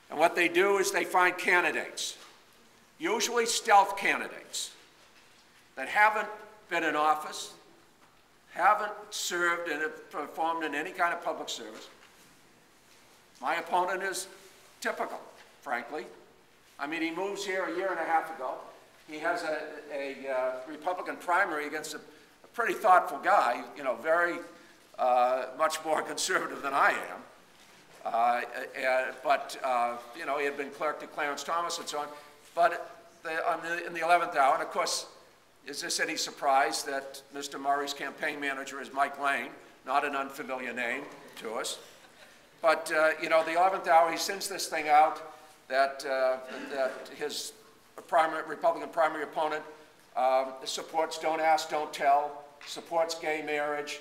And what they do is they find candidates, usually stealth candidates, that haven't been in office, haven't served and performed in any kind of public service. My opponent is typical, frankly. I mean, he moves here a year and a half ago. He has a Republican primary against a pretty thoughtful guy, you know, very much more conservative than I am. You know, he had been clerk to Clarence Thomas and so on. But in the 11th hour, and of course, is this any surprise that Mr. Murray's campaign manager is Mike Lane, not an unfamiliar name to us. But, you know, the 11th hour, he sends this thing out that his Republican primary opponent supports don't ask, don't tell, supports gay marriage.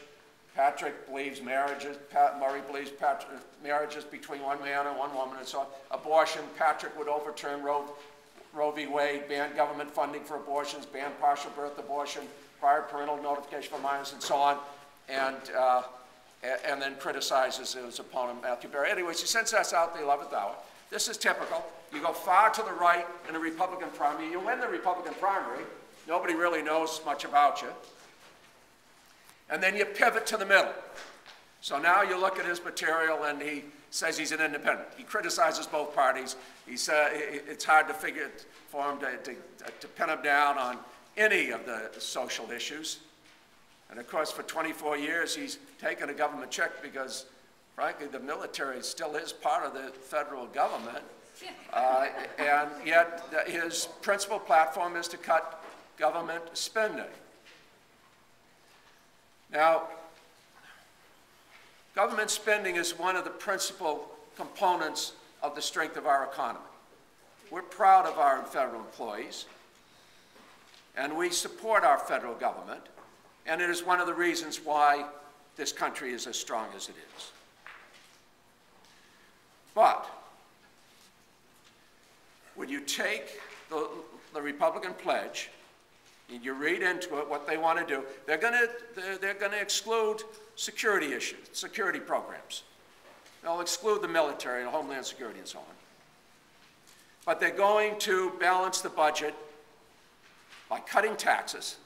Patrick believes marriages, Murray believes marriages between one man and one woman and so on. Abortion, Patrick would overturn Roe v. Wade, ban government funding for abortions, ban partial birth abortion, prior parental notification for minors, and so on, and then criticizes his opponent, Matthew Berry. Anyways, he sends us out the 11th hour. This is typical. You go far to the right in a Republican primary. You win the Republican primary. Nobody really knows much about you. And then you pivot to the middle. So now you look at his material, and he says he's an independent. He criticizes both parties. It's hard to figure for him to pin him down on any of the social issues. And of course, for 24 years, he's taken a government check because, frankly, the military still is part of the federal government. And yet, his principal platform is to cut government spending. Now, government spending is one of the principal components of the strength of our economy. We're proud of our federal employees, and we support our federal government, and it is one of the reasons why this country is as strong as it is. But when you take the Republican pledge, and you read into it what they want to do, they're going to exclude security issues, security programs. They'll exclude the military and Homeland Security and so on. But they're going to balance the budget by cutting taxes.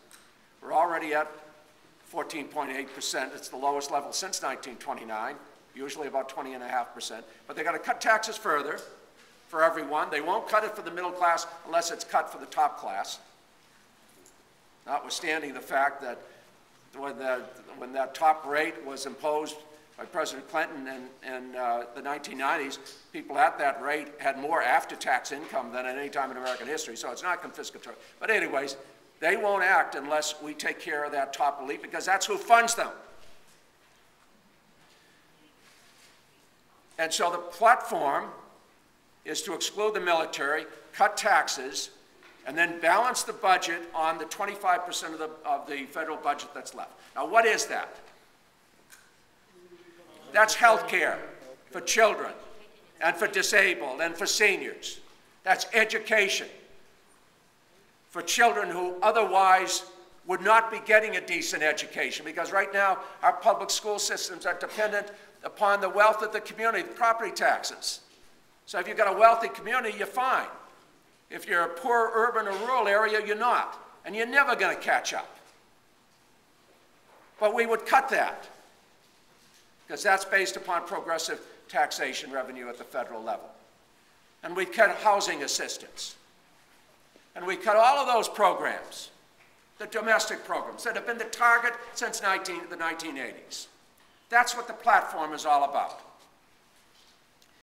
We're already at 14.8%. It's the lowest level since 1929, usually about 20.5%. But they're going to cut taxes further for everyone. They won't cut it for the middle class unless it's cut for the top class. Notwithstanding the fact that when that top rate was imposed by President Clinton in the 1990s, people at that rate had more after-tax income than at any time in American history, so it's not confiscatory. But anyways, they won't act unless we take care of that top elite, because that's who funds them. And so the platform is to exclude the military, cut taxes, and then balance the budget on the 25% of the federal budget that's left. Now, what is that? That's health care for children and for disabled and for seniors. That's education for children who otherwise would not be getting a decent education, because right now our public school systems are dependent upon the wealth of the community, the property taxes. So if you've got a wealthy community, you're fine. If you're a poor urban or rural area, you're not, and you're never going to catch up. But we would cut that, because that's based upon progressive taxation revenue at the federal level. And we cut housing assistance. And we cut all of those programs, the domestic programs that have been the target since the 1980s. That's what the platform is all about.